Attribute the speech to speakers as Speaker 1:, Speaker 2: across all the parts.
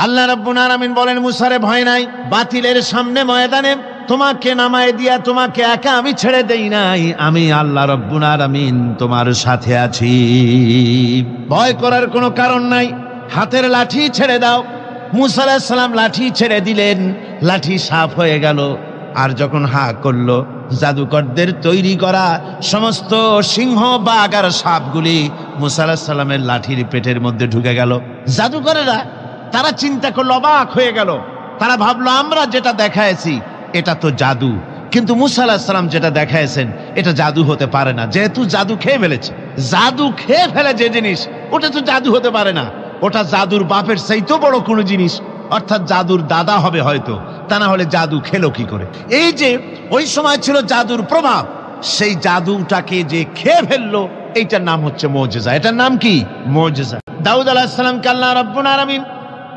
Speaker 1: আল্লাহ রাব্বুল আলামিন বলেন, মুসারে ভয় নাই, বাতিলের সামনে ময়দানে তোমাকে নামায় দিয়া তোমাকে একা আমি ছেড়ে দেই নাই, আমি আল্লাহ রাব্বুল আলামিন তোমার সাথে আছি, ভয় করার কোনো কারণ নাই, হাতের লাঠি ছেড়ে দাও। মুসা আলাইহিস সালাম লাঠি ছেড়ে দিলেন, লাঠি সাফ হয়ে গেল। আর যখন হা করলো, জাদুকরদের তৈরি করা সমস্ত সিংহ বাঘ আর সাপগুলি মুসা আলাইহিস সালামের লাঠির পেটের মধ্যে ঢুকে গেল। জাদুকরেরা তারা চিন্তা করলো, অবাক হয়ে গেল, তারা ভাবলো আমরা যেটা দেখাইছি এটা তো জাদু, কিন্তু মুসা আলাইহিস সালাম যেটা দেখাইছেন এটা জাদু হতে পারে না, যেহেতু জাদু খেয়ে ফেলেছে। জাদু খেয়ে ফেলে যে জিনিস ওটা তো জাদু হতে পারে না, ওটা জাদুর বাপের চাইতেও বড় কোনো জিনিস, অর্থাৎ জাদুর দাদা হবে হয়তো, তা না হলে জাদু খেলো কি করে? এই যে ওই সময় ছিল জাদুর প্রভাব, সেই জাদুটাকে যে খেয়ে ফেললো, এইটার নাম হচ্ছে মুজিজা। এটার নাম কি? মুজিজা। দাউদ আলাইহিস সালামকে আল্লাহ রাব্বুল আলামিন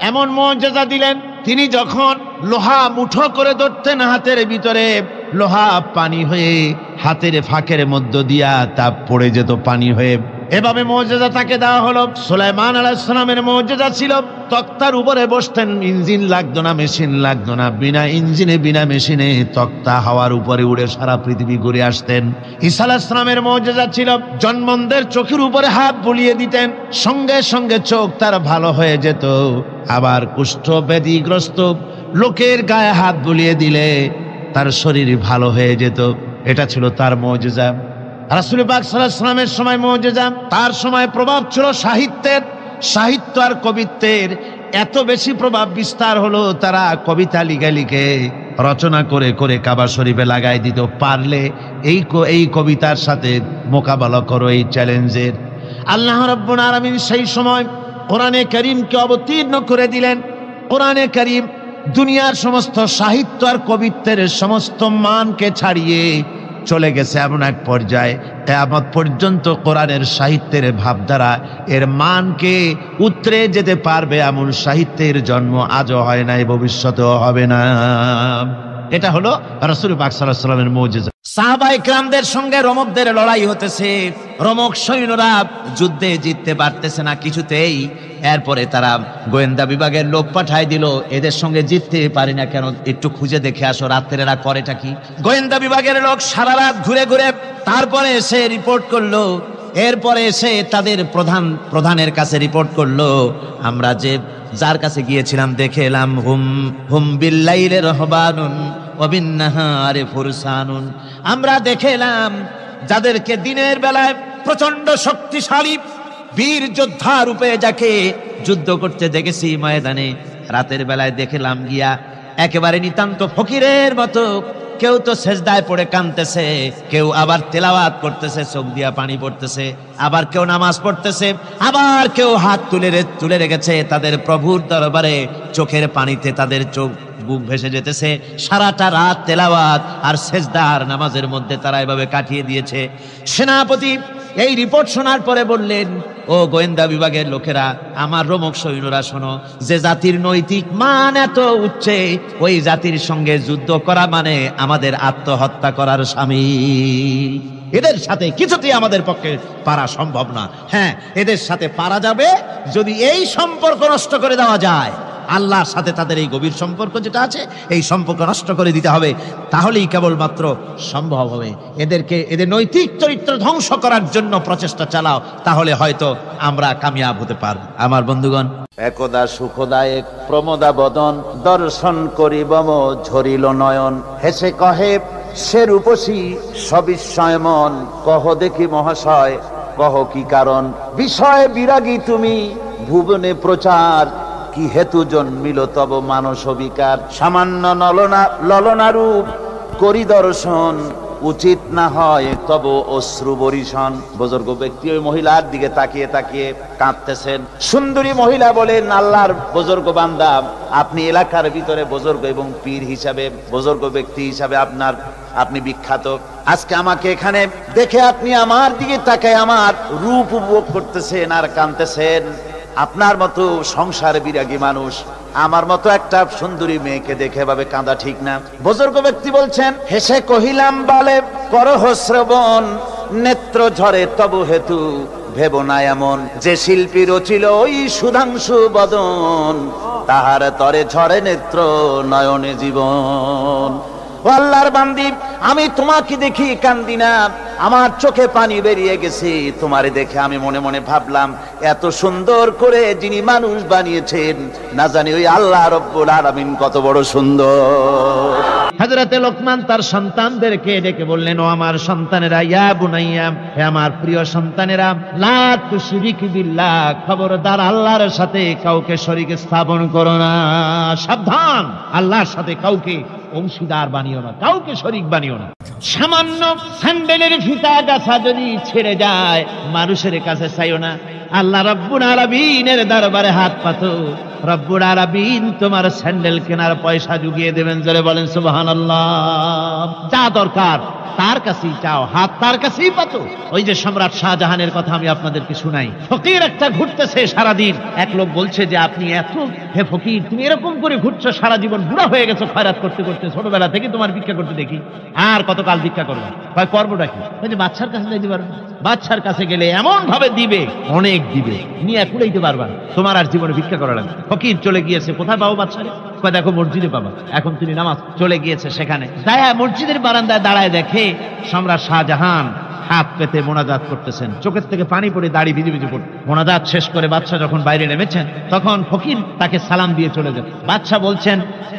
Speaker 1: এমন মুজিজা দিলেন, তিনি যখন লোহা মুঠো করে ধরতেন হাতের ভিতরে, লোহা পানি হয়ে হাতের ফাঁকের মধ্য দিয়া তা পড়ে যেত পানি হয়ে। এভাবে মুজিজা তাকে দেওয়া হলো। সুলাইমান আলাইহিস সালামের মুজিজা ছিল তক্তার উপরে বসতেন, ইঞ্জিন লাগতো না, মেশিন লাগতো না, বিনা ইঞ্জিনে বিনা মেশিনে তক্তা হাওয়ার উপরে উড়ে সারা পৃথিবী ঘুরে আসতেন। ঈসা আলাইহিস সালামের মুজিজা ছিল জন্মদের চোখের উপরে হাত বুলিয়ে দিতেন, সঙ্গে সঙ্গে চোখ তার ভালো হয়ে যেত। আবার কুষ্ঠ ব্যাধিগ্রস্ত লোকের গায়ে হাত বুলিয়ে দিলে তার শরীর ভালো হয়ে যেত। এটা ছিল তার মুজিজা। রাসূল পাক সাল্লাল্লাহু আলাইহি ওয়াসাল্লামের সময় মুজিজা, তার সময় প্রভাব ছিল সাহিত্যের, সাহিত্য আর কবিত্বের এত বেশি প্রভাব বিস্তার হলো, তারা কবিতা লিখে লিখে রচনা করে করে কাবা শরীফে লাগাই দিত। পারলে এই কবিতার সাথে মোকাবেলা করো এই চ্যালেঞ্জের। আল্লাহ রাব্বুল আলামিন সেই সময় কোরআনে কারীমকে অবতীর্ণ করে দিলেন। কোরআনে কারীম দুনিয়ার সমস্ত সাহিত্য আর কবিত্বের সমস্ত মানকে ছাড়িয়ে চলে গেছে এমন এক পর্যায়ে, কিয়ামত পর্যন্ত কোরআনের সাহিত্যের ভাবধারা এর মানকে উতরে যেতে পারবে এমন সাহিত্যের জন্ম আজও হয় নাই, ভবিষ্যতেও হবে না। এটা হলো রাসূল পাক সাল্লাল্লাহু আলাইহি ওয়াসাল্লামের মুজিজা। সাহাবায়ে কেরামদের সঙ্গে রোমকদের লড়াই হতেছে, রোমক সৈন্যরা যুদ্ধে জিততে পারতেছে না কিছুতেই। এরপরে তারা গোয়েন্দা বিভাগের লোক পাঠায় দিল, এদের সঙ্গে জিততে পারি না কেন, একটু খুঁজে দেখে আসো রাত্রেরা করেটা কি। গোয়েন্দা বিভাগের লোক সারা রাত ঘুরে ঘুরে তারপরে এসে রিপোর্ট করলো। এরপরে এসে তাদের প্রধানের কাছে রিপোর্ট করলো, আমরা যে যার কাছে গিয়েছিলাম দেখে এলাম, হুম বিল্লাইলি রাহবানুন ওয়া বিন্নাহারি ফুরসানুন, আমরা দেখে এলাম যাদেরকে দিনের বেলায় প্রচন্ড শক্তিশালী বীর যোদ্ধা রূপে যাকে যুদ্ধ করতে দেখেছি ময়দানে, রাতের বেলায় দেখলাম গিয়া একেবারে নিতান্ত ফকিরের মতো, কেউ তো সেজদায় পড়ে কাঁদতেছে, কেউ আবার তেলাওয়াত করতেছে, চোখ দিয়া পানি পড়তেছে, আবার কেউ নামাজ পড়তেছে, আবার কেউ হাত তুলে রেখেছে তাদের প্রভুর দরবারে, চোখের পানিতে তাদের চোখ বুক ভেসে যেতেছে। সারাটা রাত তেলাওয়াত আর সেজদা আর নামাজের মধ্যে তারা এভাবে কাটিয়ে দিয়েছে। সেনাপতি এই রিপোর্ট শোনার পরে বললেন, ও গোয়েন্দা বিভাগের লোকেরা, আমার রোমক সৈন্যরা শোনো, যে জাতির নৈতিক মান এত উচ্চে, ওই জাতির সঙ্গে যুদ্ধ করা মানে আমাদের আত্মহত্যা করার শামিল। এদের সাথে কিছুতেই আমাদের পক্ষে পারা সম্ভব না। হ্যাঁ, এদের সাথে পারা যাবে যদি এই সম্পর্ক নষ্ট করে দেওয়া যায়। আল্লাহর সাথে তাদের এই গভীর সম্পর্ক যেটা আছে, এই সম্পর্ক নষ্ট করে দিতে হবে, তাহলেই কেবলমাত্র সম্ভব হবে। এদের নৈতিক চরিত্র ধ্বংস করার জন্য প্রচেষ্টা চালাও, তাহলে হয়তো আমরা কামিয়াব হতে পারব। আমার বন্ধুগণ,
Speaker 2: একদা সুখদায়ক প্রমোদা বদন দর্শন করিব ঝরিল নয়ন, হেসে কহে সে রূপসী সবিস্ময় মন, কহ দেখি মহাশয় কহ কি কারণ, বিষয় বিরাগী তুমি ভুবনে প্রচার, কি হেতু জন্মিল তব মানস বিকার, সামান্য ললনা রূপ করি দর্শন, উচিত না হয় তব অশ্রু বরিশন। বুজুর্গ ব্যক্তি ওই মহিলার দিকে তাকিয়ে তাকিয়ে কাঁদতেছেন। সুন্দরী মহিলা বলেন, আল্লাহর বুজুর্গ বান্দা, আপনি এলাকার ভিতরে বুজুর্গ এবং পীর হিসাবে, বুজুর্গ ব্যক্তি হিসাবে আপনি বিখ্যাত। আজকে আমাকে এখানে দেখে আপনি আমার দিকে তাকায় আমার রূপ উপভোগ করতেছেন আর কাঁদতেছেন। আপনার মতো সংসার বিরাগী মানুষ আমার মতো একটা সুন্দরী মেয়েকে দেখে ভাবে কাঁদা ঠিক না। বুজুর্গ ব্যক্তি বলছেন, হেসে কহিলাম বালে করহ শ্রবণ, নেত্র ঝরে তব হেতু ভেবো না এমন, যে শিল্পী রচিল ওই সুধাংশু বদন, তাহার তরে ঝরে নেত্র নয়নে জীবন। ও আল্লাহর বান্দি, আমি তোমাকে দেখি কান্দি না, আমার চোখে পানি বেরিয়ে গেছে। তোমারে দেখে আমি মনে মনে ভাবলাম, এত সুন্দর করে যিনি মানুষ বানিয়েছেন, না জানি ওই আল্লাহ রব্বুল আলামিন কত বড় সুন্দর।
Speaker 1: হযরতে লোকমান তার সন্তানদেরকে ডেকে বললেন, ও আমার সন্তানেরা, ইয়া বুনাইয়া, হে আমার প্রিয় সন্তানেরা, লা তুশরিক বিল্লাহ, খবরদার আল্লাহর সাথে কাউকে শরীক স্থাপন করো না। সাবধান, আল্লাহর সাথে কাউকে অংশীদার বানিও না, কাউকে শরীক বানিও না। সামান্য স্যান্ডেলের ফিতা গাছা যদি ছেড়ে যায়, মানুষের কাছে চাইও না, আল্লাহ রব্বুল আলামিনের দরবারে হাত পাতো। রব্বুল আলামিন তোমার স্যান্ডেল কেনার পয়সা জুগিয়ে দেবেন। জোরে বলেন সুবহানাল্লাহ। যা দরকার তার কাছেই চাও, হাত তার কাছেই পাতো। ওই যে সম্রাট শাহজাহানের কথা আমি আপনাদেরকে শুনাই, ফকির একটা ঘুরতেছে সারাদিন। এক লোক বলছে যে, আপনি হে ফকির, তুমি এরকম করে ঘুরছো সারা জীবন, বুড়া হয়ে গেছো খয়রাত করতে করতে, ছোটবেলা থেকে তোমার ভিক্ষা করতে দেখি, আর কতকাল ভিক্ষা করবে? হয় করবোটা কি? যে বাচ্চার কাছে যাইতে পারবে, বাচ্চার কাছে গেলে এমন ভাবে দিবে, অনেক দিবে, নিয়ে কুড়াইতে পারবা, তোমার আর জীবনে ভিক্ষা করা লাগবে। ফকির চলে গিয়েছে, কোথায় পাবো বাচ্চারে? দেখো মসজিদে পাবা। এখন তিনি নামাজ চলে গিয়েছে সেখানে, মসজিদের বারান্দায় দাঁড়ায় দেখে সম্রাট শাহজাহান হাত পেতে মোনাজাত করতেছেন, চোখের থেকে পানি পড়ে দাড়ি ভিজে ভিজে পড়ে। মোনাজাত শেষ করে বাদশা যখন বাইরে নেমেছেন, তখন ফকির তাকে সালাম দিয়ে চলে যান। বাদশা বলছেন,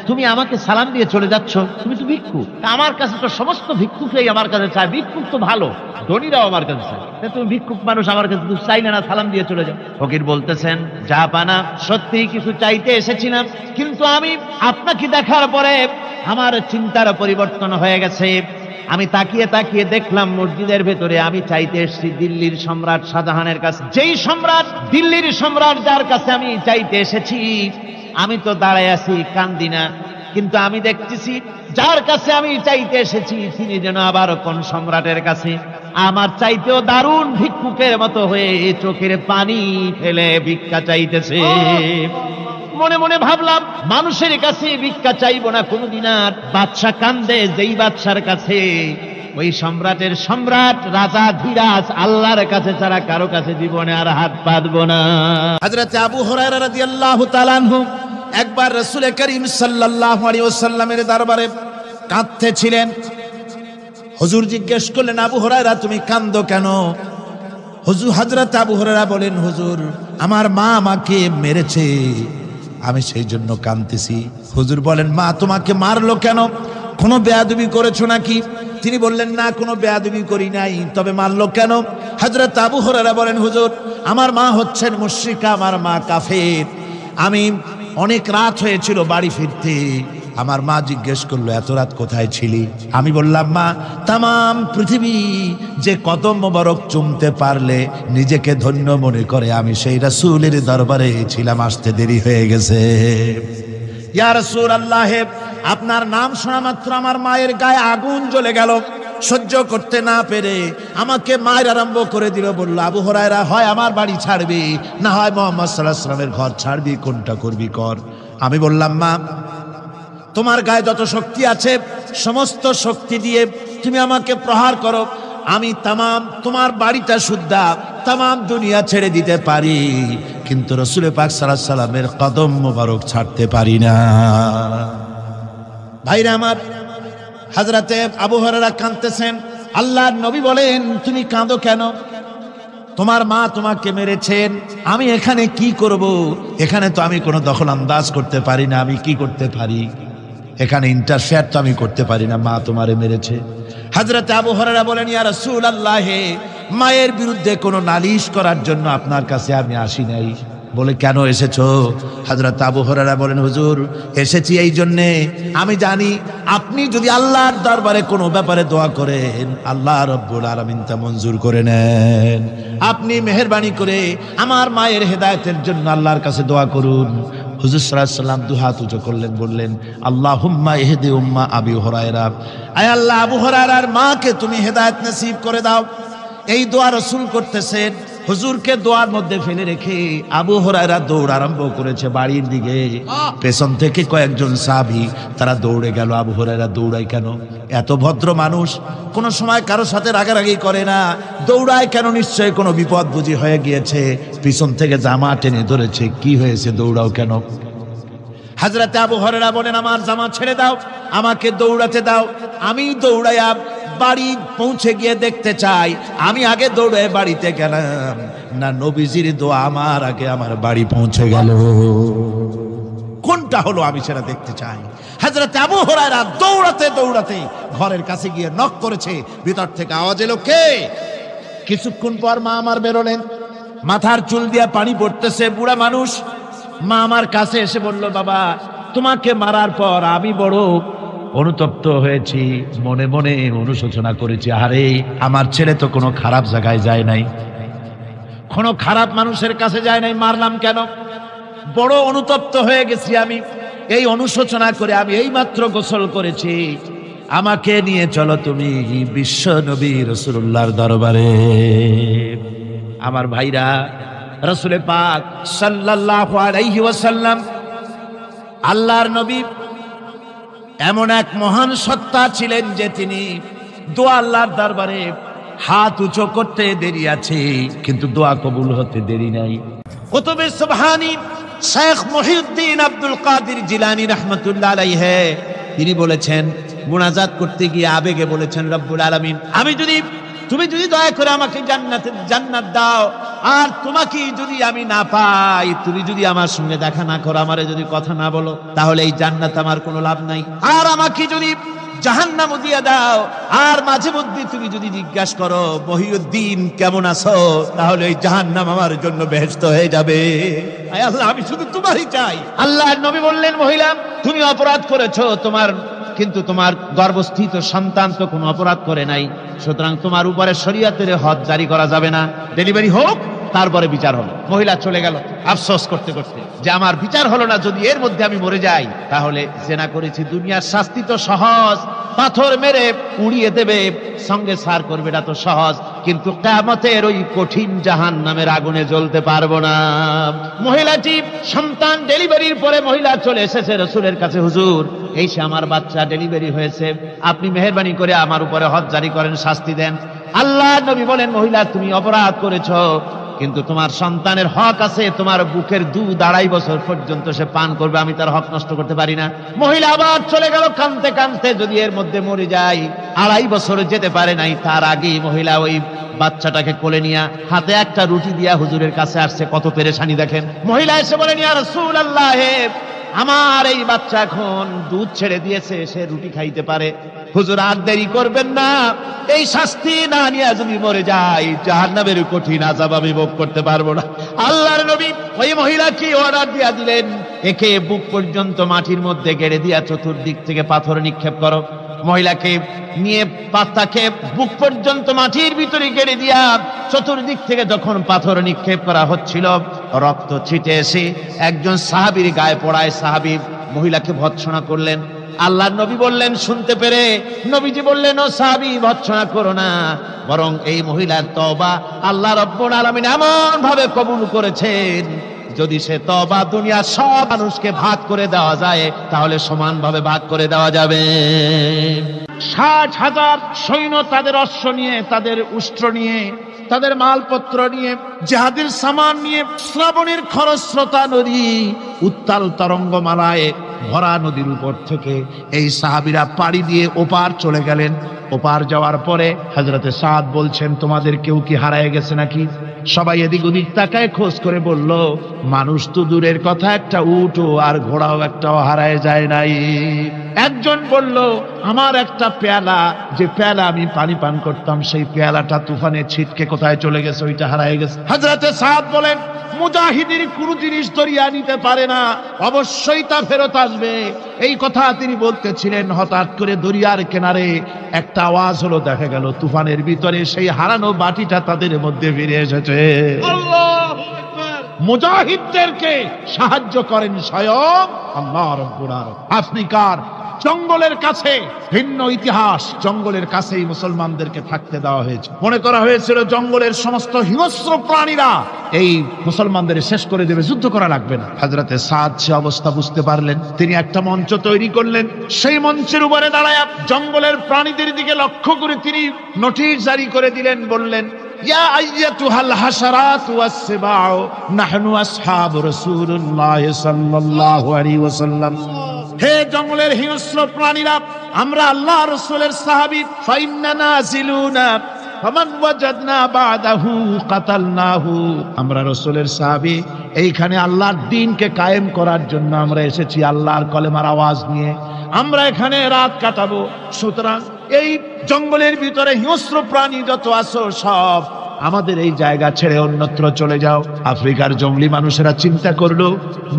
Speaker 1: তুমি আমাকে সালাম দিয়ে চলে যাচ্ছ, তুমি তো ভিক্ষুক, আমার কাছে তো সমস্ত ভিক্ষুকরাই আমার কাছে চায়, ভিক্ষুক তো ভালো, ধনীরাও আমার কাছে চায়, তুমি ভিক্ষুক মানুষ আমার কাছে তুমি চাইলে না, সালাম দিয়ে চলে যাও। ফকির বলতেছেন, যা পানা, সত্যি কিছু চাইতে এসেছিলাম, কিন্তু আমি আপনাকে দেখার পরে আমার চিন্তার পরিবর্তন হয়ে গেছে। আমি তাকিয়ে তাকিয়ে দেখলাম মসজিদের ভেতরে আমি চাইতে এসেছি দিল্লির সম্রাট শাহজাহানের কাছে। যেই সম্রাট, দিল্লির সম্রাট যার কাছে আমি চাইতে এসেছি, আমি তো দাঁড়ায় আছি, কান্দি না, কিন্তু আমি দেখতেছি যার কাছে আমি চাইতে এসেছি তিনি যেন আবার কোন সম্রাটের কাছে আমার চাইতেও দারুণ ভিক্ষুকের মতো হয়ে চোখের পানি ফেলে ভিক্ষা চাইতেছে। মনে মনে ভাবলাম, মানুষের কাছে ভিক্ষা চাইবো না কোনদিন আর। বাদশা কান্দে, যেই বাদশার কাছে, ওই সম্রাটের সম্রাট, রাজা ধীরাজ, আল্লাহর কাছে ছাড়া কারো কাছে জীবনে আর হাত পাতবো না।
Speaker 3: হযরত আবু হুরায়রা রাদিয়াল্লাহু তাআলা আনহু একবার রাসূল করিম সাল্লাল্লাহু আলাইহি ওয়াসাল্লামের দরবারে কাঁদতেছিলেন। হুজুর জিজ্ঞেস করলেন, আবু হুরায়রা তুমি কাঁদো কেন? হযরত আবু হুরায়রা বলেন, হুজুর আমার মা আমাকে মেরেছে, আমি সেই জন্য কাঁদতেছি। হুজুর বলেন, মা তোমাকে মারলো কেন? কোনো বেয়াদবি করেছো নাকি? তিনি বললেন, না কোনো বেয়াদবি করি নাই, তবে মারলো কেন? হযরত আবু হুরায়রা বলেন, হুজুর আমার মা হচ্ছেন মুশরিকা, আমার মা কাফের। আমি অনেক রাত হয়েছিল বাড়ি ফিরতে, আমার মা জিজ্ঞেস করলো, এত রাত কোথায় ছিলি? আমি বললাম, মা তাম পৃথিবী যে কদম মোবারক চুমতে পারলে নিজেকে ধন্য মনে করে, আমি সেই রাসূলের দরবারে ছিলাম, আসতে দেরি হয়ে গেছে। ইয়া রাসূলুল্লাহ, আপনার নাম শোনা মাত্র আমার মায়ের গায়ে আগুন জ্বলে গেল, সহ্য করতে না পেরে আমাকে মায়ের আরম্ভ করে দিল। বলল, আবু হুরায়রা, হয় আমার বাড়ি ছাড়বি, না হয় মুহাম্মদ সাল্লাল্লাহু আলাইহি ওয়াসাল্লামের ঘর ছাড়বি, কোনটা করবি কর। আমি বললাম, মা তোমার গায়ে যত শক্তি আছে সমস্ত শক্তি দিয়ে তুমি আমাকে প্রহার করো, আমি তোমার বাড়িটা সুদ্ধা তাম দুনিয়া ছেড়ে দিতে পারি, কিন্তু রাসূল পাক সাল্লাল্লাহু আলাইহি ওয়াসাল্লামের কদম মোবারক ছাড়তে পারি না। ভাইরা আমার, হযরতে আবু হুরায়রা কাঁদতেছেন। আল্লাহর নবী বলেন, তুমি কাঁদো কেন? তোমার মা তোমাকে মেরেছেন, আমি এখানে কি করব? এখানে তো আমি কোনো দখল আন্দাজ করতে পারি না, আমি কি করতে পারি? এখানে ইন্টারফেয়ার তো আমি করতে পারি না, মা তোমারে মেরেছে। হযরত আবু হুরায়রা বলেন, ইয়া রাসূলুল্লাহ, মায়ের বিরুদ্ধে কোনো নালিশ করার জন্য আপনার কাছে আমি আসি নাই। বলে, কেন এসেছো? হযরত আবু হুরায়রা বলেন, হুজুর এসেছি এই জন্যে, আমি জানি আপনি যদি আল্লাহর দরবারে কোনো ব্যাপারে দোয়া করেন, আল্লাহ রাব্বুল আলামিন তা মঞ্জুর করে নেন। আপনি মেহেরবানি করে আমার মায়ের হেদায়েতের জন্য আল্লাহর কাছে দোয়া করুন। হুজুর সাল্লাল্লাহু আলাইহি ওয়াসাল্লাম দুহাত উঁচু করলেন, বললেন, আল্লাহুম্মা ইহদি উম্মা আবি হুরায়রা, আয় আল্লাহ আবু হুরায়রার মাকে তুমি হেদায়েত নসিব করে দাও। এই দোয়া রাসূল করতেছেন। হুজুরকে দোয়ার মধ্যে ফেলে রেখে আবু হুরায়রা দৌড় আরম্ভ করেছে বাড়ির দিকে। পেছন থেকে কয়েকজন সাহাবী তারা দৌড়ে গেল। আবু হুরায়রা দৌড়ায় কেন? এত ভদ্র মানুষ, কোনো সময় কারো সাথে রাগারাগি করে না, দৌড়ায় কেন? নিশ্চয়ই কোনো বিপদ বুঝি হয়ে গিয়েছে। পিছন থেকে জামা টেনে ধরেছে। কি হয়েছে, দৌড়াও কেন? হযরতে আবু হুরায়রা বলেন, আমার জামা ছেড়ে দাও, আমাকে দৌড়াতে দাও। আমি দৌড়াইয়া বাড়ি পৌঁছে গিয়ে দেখতে চাই আমি আগে দৌড়ে বাড়িতে গেলাম না নবীজির দোয়া আমার আগে আমার বাড়ি পৌঁছে গেল। কোনটা হলো আমি সেটা দেখতে চাই। হযরতে আবু হুরায়রা দৌড়াতে দৌড়াতে ঘরের কাছে গিয়ে নক করেছে। ভিতর থেকে আওয়াজ এলো, কে? কিছুক্ষণ পর মা আমার বেরোলেন, মাথার চুল দিয়ে পানি পড়তেছে, বুড়া মানুষ। মা আমার কাছে এসে বলল, বাবা তোমাকে মারার পর আমি বড় অনুতপ্ত হয়েছি, মনে মনে অনুশোচনা করেছি। আরে আমার ছেলে তো কোনো খারাপ জায়গায় যায় নাই, কোনো খারাপ মানুষের কাছে যায় নাই, মারলাম কেন? বড় অনুতপ্ত হয়ে গেছি আমি। এই অনুশোচনা করে আমি এই মাত্র গোসল করেছি। আমাকে নিয়ে চলো তুমি বিশ্ব নবী রাসূলুল্লাহর দরবারে। আমার ভাইরা, রাসূল পাক সাল্লাল্লাহু আলাইহি ওয়াসাল্লাম আল্লাহর নবী এমন এক মহান সত্তা ছিলেন যে তিনি দোয়া আল্লাহর দরবারে হাত উঁচু করতে দেরি আছে, কিন্তু দোয়া কবুল হতে দেরি নাই। কুতুবে সুবহানী শেখ মুহিউদ্দিন আব্দুল কাদের জিলানী রাহমাতুল্লাহ আলাইহি তিনি বলেছেন, মুনাজাত করতে গিয়ে আবেগে বলেছেন, রব্বুল আলামিন তুমি যদি দয়া করে আমাকে জান্নাত দাও, আর তোমাকে যদি আমি না পাই, তুমি যদি আমার সঙ্গে দেখা না করো, আমারে যদি কথা না বলো, তাহলে এই জান্নাত আমার কোনো লাভ নাই। আর আমাকে যদি জাহান্নাম দিয়ে দাও, আর মাঝে মধ্যে তুমি যদি জিজ্ঞাসা করো মহিউদ্দিন কেমন আছো, তাহলে এই জাহান্নাম আমার জন্য বেহেশত হয়ে যাবে। আয় আল্লাহ, আমি শুধু তোমারই চাই। আল্লাহর নবী বললেন, মহিলা তুমি অপরাধ করেছো, কিন্তু তোমার গর্ভস্থিত সন্তান তো কোনো অপরাধ করে নাই, সুতরাং তোমার উপরে শরীয়তের হদ জারি করা যাবে না, ডেলিভারি হোক, তারপরে বিচার হলো। মহিলা চলে গেল আফসোস করতে করতে যে আমার বিচার হলো না, যদি এর মধ্যে আমি মরে যাই তাহলে জেনা করেছি, দুনিয়ার শাস্তি তো সহজ, পাথর মেরে উড়িয়ে দেবে, সঙ্গে সার করবে, এটা তো সহজ, কিন্তু কিয়ামতের ওই কঠিন জাহান্নামের আগুনে জ্বলতে পারবো না। মহিলাটি সন্তান ডেলিভারির পরে মহিলা চলে এসেছে রাসূলের কাছে, হুজুর এই সে আমার বাচ্চা ডেলিভারি হয়েছে, আপনি মেহেরবানি করে আমার উপরে হদ জারি করেন, শাস্তি দেন। আল্লাহর নবী বলেন, মহিলা তুমি অপরাধ করেছো, কিন্তু তোমার সন্তানের হক আছে, তোমার বুকের দুধ 2.5 বছর পর্যন্ত সে পান করবে, আমি তার হক নষ্ট করতে পারি না। মহিলা আবার চলে গেল কাঁদতে কাঁদতে, যদি এর মধ্যে মরে যায়, 2.5 বছর যেতে পারে নাই, তার আগেই মহিলা ওই বাচ্চাটাকে কোলে নিয়ে হাতে একটা রুটি দিয়া হুজুরের কাছে আসছে। কত পেরেশানি দেখেন। মহিলা এসে বলেন, ইয়া রাসূলুল্লাহ, আমার এই বাচ্চা এখন দুধ ছেড়ে দিয়েছে, সে রুটি খাইতে পারে, হুজুর আর দেরি করবেন না, এই শাস্তি না নিয়ে যদি মরে যায়, জাহান্নামের কঠিন আযাব আমি ভোগ করতে পারবো না। আল্লাহর নবী ওই মহিলাকে অর্ডার দিয়া দিলেন, একে বুক পর্যন্ত মাটির মধ্যে গেড়ে দিয়া চতুর্দিক থেকে পাথর নিক্ষেপ করো। মহিলাকে নিয়ে পাতাকে বুক পর্যন্ত মাটির ভিতরে গেড়ে দিয়া চতুর্দিক থেকে যখন পাথর নিক্ষেপ করা হচ্ছিল, রক্ত ছিটে এসে একজন সাহাবীর গায়ে পড়ায়, সাহাবী মহিলাকে ভৎসনা করলেন। আল্লাহর নবী বললেন শুনতে পেরে, নবীজি বললেন, ও সাহাবী ভৎসনা করো না, বরং এই মহিলার তওবা আল্লাহ রাব্বুল আলামিন এমন ভাবে কবুল করেছেন, যদি সে তওবা দুনিয়ার সব মানুষকে ভাগ করে দেওয়া যায়, তাহলে সমানভাবে ভাগ করে দেওয়া যাবে। 60,000 সৈন্য তাদের অশ্ব নিয়ে, তাদের উষ্ট্র নিয়ে, তাদের মালপত্র নিয়ে, জিহাদের সামান নিয়ে শ্রাবণের খরস্রোতা নদী, উত্তাল তরঙ্গমালায় ভরা নদীর উপর থেকে এই সাহাবীরা পাড়ি দিয়ে ওপার চলে গেলেন। ওপার যাওয়ার পরে হযরতে সাদ বলছেন, তোমাদের কেউ কি হারায় গেছে নাকি? সবাই এদিক ওদিক তাকায় খোঁজ করে বলল, মানুষ তো দূরের কথা, একটা উট আর ঘোড়াও একটাও হারায় যায় নাই। একজন বলল, আমার একটা পেয়ালা, যে পেয়ালা আমি পানি পান করতাম, সেই পেয়ালাটা তুফানে ছিটকে কোথায় চলে গেছে, ওইটা হারায় গেছে। হযরতে সাদ বলেন, মুজাহিদের কোন জিনিস দরিয়া নিতে পারে না, অবশ্যই তা ফেরত আসবে। এই কথা তিনি বলতেছিলেন, হঠাৎ করে দরিয়ার কিনারে একটা আওয়াজ হলো, দেখা গেল তুফানের ভিতরে সেই হারানো বাটিটা তাদের মধ্যে ফিরে এসেছে। আল্লাহু আকবার। মুজাহিদদেরকে সাহায্য করেন স্বয়ং আল্লাহ রাব্বুল আলামিন। আফ্রিকার জঙ্গলের কাছে, ভিন্ন ইতিহাস, জঙ্গলের কাছেই মুসলমানদেরকে থাকতে দেওয়া হয়েছে। মনে করা হয়েছিল জঙ্গলের সমস্ত হিংস্র প্রাণীরা এই মুসলমানদের শেষ করে দেবে, যুদ্ধ করা লাগবে না। হযরতে সাদ সে অবস্থা বুঝতে পারলেন, তিনি একটা মঞ্চ তৈরি করলেন। সেই মঞ্চের উপরে দাঁড়ায় জঙ্গলের প্রাণীদের দিকে লক্ষ্য করে তিনি নোটিশ জারি করে দিলেন, বললেন, ইয়া আইয়াতুহাল হাশারাতু ওয়াস-সিবাউ নাহনু আসহাবু রাসূলুল্লাহ সাল্লাল্লাহু আলাইহি ওয়াসাল্লাম। হে জঙ্গলের হিংস্র প্রাণীরা, আমরা আল্লাহ রাসূলের সাহাবী, ফাইন্না নাজিলুনা ফামান ওয়াজাদনা বাদাহু কাতালনাহু। আমরা রাসূলের সাহাবী, এইখানে আল্লাহর দ্বীনকে কায়েম করার জন্য আমরা এসেছি, আল্লাহর কলেমার আওয়াজ নিয়ে আমরা এখানে রাত কাটাবো। সুতরাং এই জঙ্গলের ভিতরে হিংস্র প্রাণী যত আছো সব আমাদের এই জায়গা ছেড়ে অন্যত্র চলে যাও। আফ্রিকার জঙ্গলি মানুষেরা চিন্তা করলো,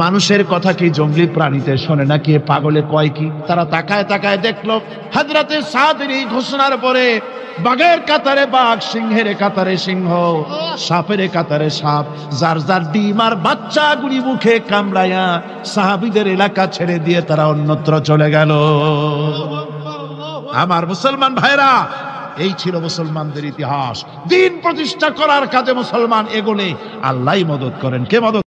Speaker 3: মানুষের কথা কি জঙ্গলি প্রাণীতে শোনে নাকি, পাগলে কয় কি? তারা তাকায় তাকায় দেখলো হযরতে সাদের এই ঘোষণার পরে বাঘের কাতারে বাঘ, সিংহের কাতারে সিংহ, সাপের কাতারে সাপ, যার যার ডিম আর বাচ্চাগুলি মুখে কামড়ায়া সাহাবীদের এলাকা ছেড়ে দিয়ে তারা অন্যত্র চলে গেল। আমার মুসলমান ভাইরা, এই ছিল মুসলমানদের ইতিহাস। দ্বীন প্রতিষ্ঠা করার কাজে মুসলমান এগোলে আল্লাহই মদদ করেন। কে মদদ